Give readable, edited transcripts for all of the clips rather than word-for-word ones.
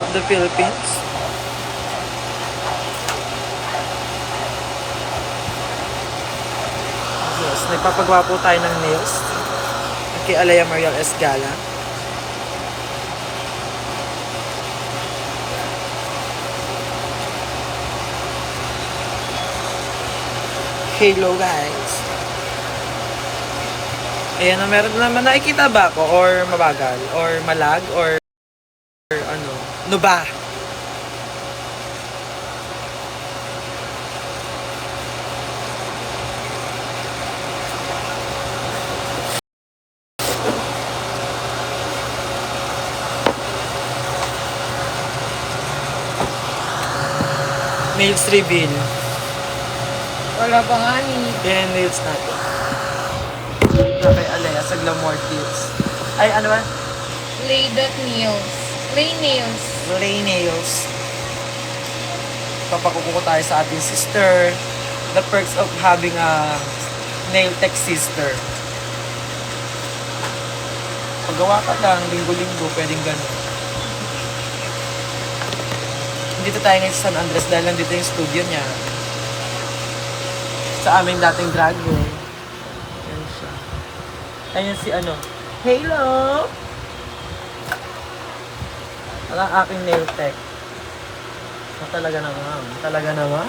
of the Philippines. Yes, nagpapagawa po tayo ng nails kay Alea Mariel Esgala. Hello guys. Ayan, meron naman nakikita ba ako or mabagal or malag or ano? No ba? Nails reveal. Wala pa nga ni. Yan nails natin. Na kay Alea sa Glamour Tips. Ay, ano ba? Clay dot nails. Clay nails. Clay nails. Papakukuha tayo sa ating sister. The perks of having a nail tech sister. Paggawa ka lang, linggo-linggo, pwedeng gano'n. Dito tayo ngayon sa San Andres dahil nandito yung studio niya. Sa aming dating dragon. Ayan siya. Ayan si ano. Hello! Ang aking nail tech. Talaga naman. Talaga naman.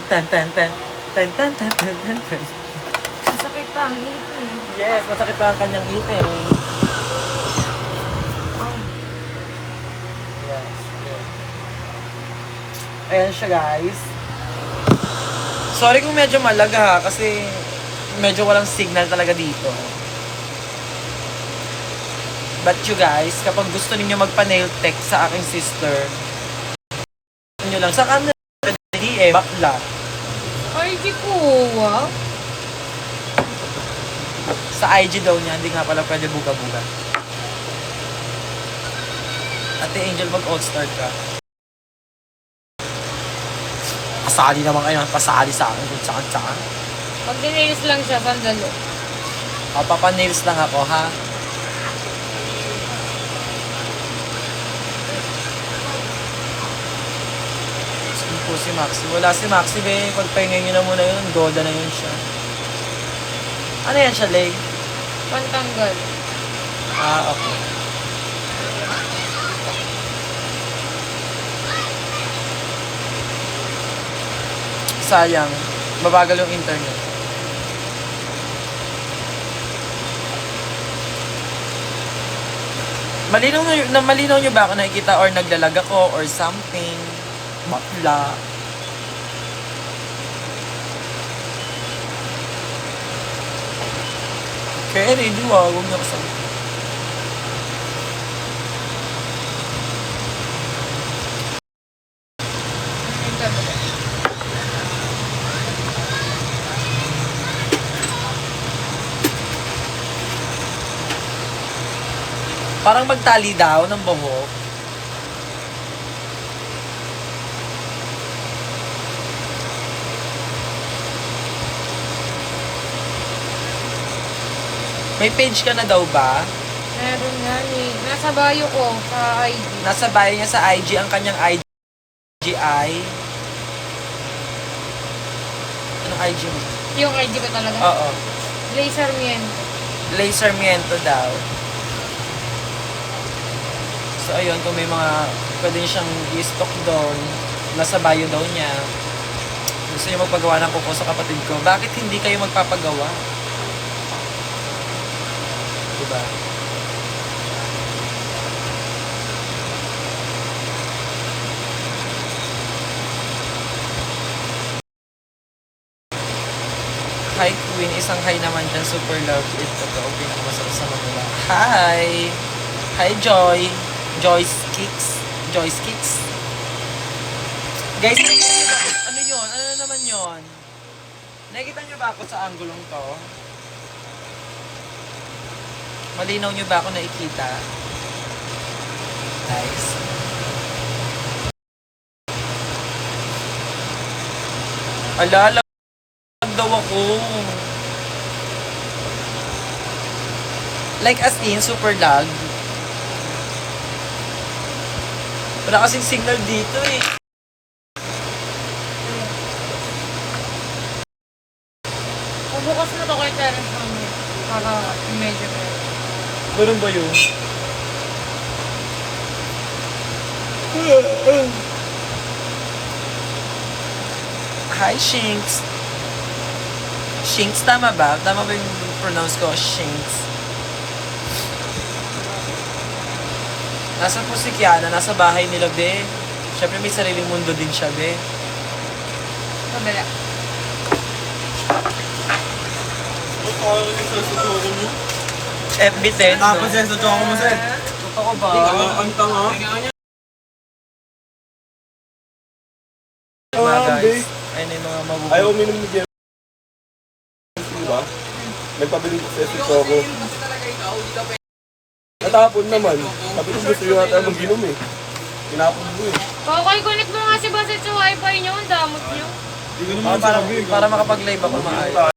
Ten, ten, ten. Ten, ten, ten, ten, ten, ten. Masakit pa ang ipin. Yes, masakit pa ang kanyang ipin. Yes. Yes. Ayan siya guys. Sorry kung medyo malaga ha, kasi medyo walang signal talaga dito. But you guys, kapag gusto niyo magpa-nail tech sa aking sister, nyo lang, sa kanila, bakla. Ay, di ko. Wow. Sa IG daw niya, hindi nga pala pwede buga-buga. Ate Angel, mag-all-star ka. Pasali naman kayo, pasali sa akin kung saan-saan. Pag dinails lang siya, sandalo. Papa-nails lang ako, ha? Saan po si Maxi? Wala si Maxi, be. Pagpahingay nyo na muna yun, goda na yun siya. Ano yan siya, leg? Pantanggal. Ah, okay. Sayang, mabagal yung internet. Malinaw nyo ba ako nakikita or naglalag ako or something? Bakla. Kaya ready huwag niyo ako sabi. Parang magtali daw ng buhok. May page ka na daw ba? Meron nga ni. Nasa bio ko sa ID. Nasa bio niya sa IG, ang kanyang IG ay... Anong IG mo? Yung ID ko talaga. Oo. Laser Miento. Laser Miento daw. So ayun, kung may mga pwede niyo siyang i-stock doon, nasa bio daw niya. Gusto niyo magpagawa ng kuko sa kapatid ko, bakit hindi kayo magpapagawa? Diba? Hi Queen, isang hi naman dyan, super love it. Totoo, pinakamasarap sa Manila. Hi! Hi Joy! Joyce Kicks. Joyce Kicks. Guys, ano yun? Ano naman yun? Nakikita nyo ba ako sa anggulong to? Malinaw nyo ba ako nakikita? Guys. Ala, lag daw ako. Like as in, super lag. Wala kasing signal dito eh. Bubukas mo to kay Terence mamaya. Para medyo better. Ganun ba yun? Hi, Shinx. Shinx, tama ba? Tama ba yung pronounce ko? Shinx. Nasaan po si Kiana? Nasa bahay nila, be. Siyempre may sariling mundo din siya, be. Kabila. FB10, no? Tapos yan sa choco mo, sir. Totoo ba? Ang tanga. Mga guys. Ayun na yung mga mabubuti. Ayaw uminom ni Jerry. Diba? Nagpabili ko sa choco. Natapon naman. Sabi ko gusto nyo natin mag-inom eh. Tinapon ko eh. Okay, connect mo nga si Baset sa wifi niyo. Ang damot niyo. Hindi ko naman Para makapag-live ako maayos.